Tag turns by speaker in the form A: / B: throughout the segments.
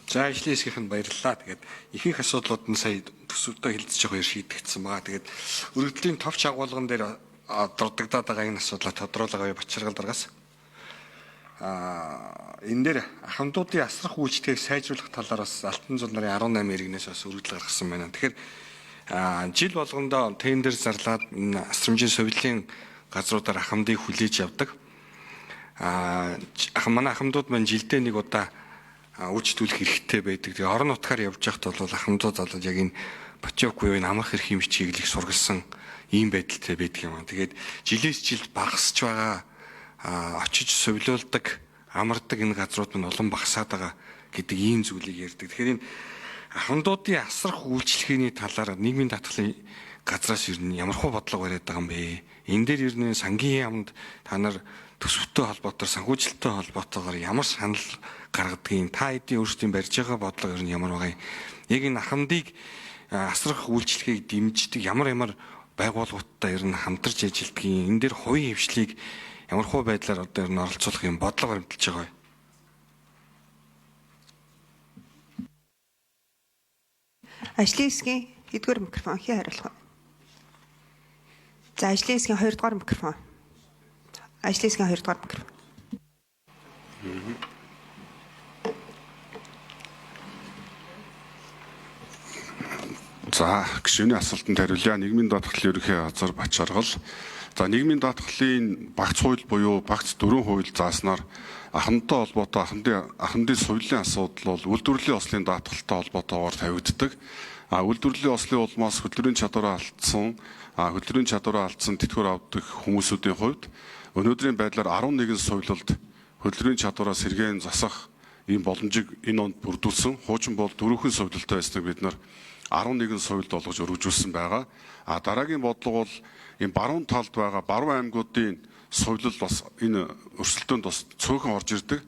A: За ажлын хэсгийнхэнд баярлалаа. Тэгээд ихэнх асуудлууд нь сая төсөвдөө хэлэлцэж байгаа шийдэгдсэн байгаа. Тэгээд өргөдлийн товч агуулган дээр дурддагдаад байгаа энэ асуудлаа тодруулаагаа Бачаргал даргаас. Энэ дээр ахмадуудын асрах үйлчлэгийг сайжруулах талаар бас Алтан зул нарын 18 иргэнээс бас өргөдөл гаргасан байна. Тэгэхээр жил болгондоо тендер зарлаад асрамжийн совилын газруудаар ахмадыг хүлээж явдаг. Манай ахмадууд маань жилдээ нэг удаа үйлчлүүлэх хэрэгтэй байдаг. Тэгээ орон нутгаар явж байхад бол ахмадууд залууд яг энэ Батжок буюу энэ амрах эрхийн бичгийг л их сургалсан ийм байдалтай байдаг юм. Тэгээд жилээс жилд багасч байгаа очиж сувилуулдаг, амардаг энэ газрууд нь улам багасаад байгаа гэдэг ийм зүйлийг ярьдаг. Тэгэхээр энэ ахмадуудын асрах үйлчлэгээний талаар нийгмийн даатгалын газраас ер нь ямархуу бодлого бариад байгаа юм бэ? Энэ дээр ер нь сангийн яамд та нар төсөвтэй холбоотоор санхүүжилттэй холбоотойгоор ямар санал гаргадгийг та эдийн өөрсдийн барьж байгаа бодлого ер нь ямар байгаа юм? Яг энэ ахмадыг асрах үйлчлэгийг дэмждэг ямар байгууллагуудтай ер нь хамтарч ажилладгийг энэ дээр хувийн хвшлийг ямархуу байдлаар одоо ер нь оролцуулах юм бодлого баримталж байгаа юм.
B: Ажлын хэсгийн хэдгээр микрофон хий хариулах. За ажлын хэсгийн 2 дугаар микрофон. Ажлын хэсгийн 2 дугаар микрофон.
C: За гишүүний асуултанд хариулъя. Нийгмийн даатгалын ерөнхий газар Бачаргал. За нийгмийн даатгалын багц хууль буюу багц 4 хууль зааснаар ахмадтай холбоотой ахмадын сувилын асуудал бол үйлдвэрлэлийн ослын даатгалтай холбоотойгоор тавигддаг. Үйлдвэрлэлийн ослын улмаас хөдөлмөрийн чадвараа алдсан тэтгэвэр авдаг хүмүүсүүдийн хувьд өнөөдрийн байдлаар 11 сувилалд хөдөлмөрийн чадвараа сэргээн засах ийм боломжийг энэ онд бүрдүүлсэн. Хуучин бол 4 сувилалтай байсныг бид нар 11 сувилд болгож өргөжүүлсэн байгаа. Дараагийн бодлого бол энэ баруун талд байгаа баруун аймагуудын сувилал бас энэ өрсөлдөөнд бас цөөхөн орж ирдэг.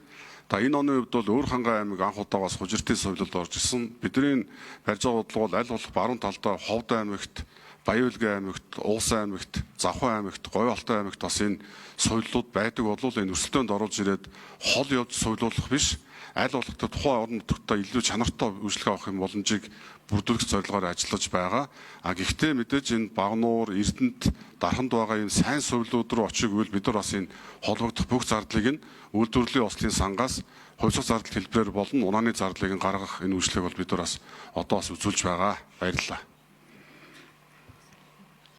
C: Энэ оны хувьд бол Өөр хангай аймаг анх удаа бас хужиртын сувилалд орж ирсэн. Бидний барьж байгаа бодлого бол аль болох баруун талдаа Ховд аймагт, Баяулгийн аймагт, Улсын аймагт, Завхан аймагт, Говь Алтай аймагт бас энэ сувилууд байдаг бол энэ өрсөлдөөнд оруулж ирээд хол явж сувилуулах биш. Аль болох тухайн орон нутгад илүү чанартай үйлчлэг авах юм боломжийг бүрдүүлэх зорилгоор ажиллаж байгаа. Гэхдээ мэдээж энэ Багнуур, Эрдэнэт, Дарханд байгаа энэ сайн сувилууд руу очигвол бид нар бас энэ холбогдох бүх зардлыг нь үйлдвэрлэлийн ослын сангаас хувьсах зардал хэлбэрээр болон унааны зардлыг нь гаргах энэ үйлчлэгийг бол бид нар бас одоо бас үзүүлж байгаа. Баярлалаа.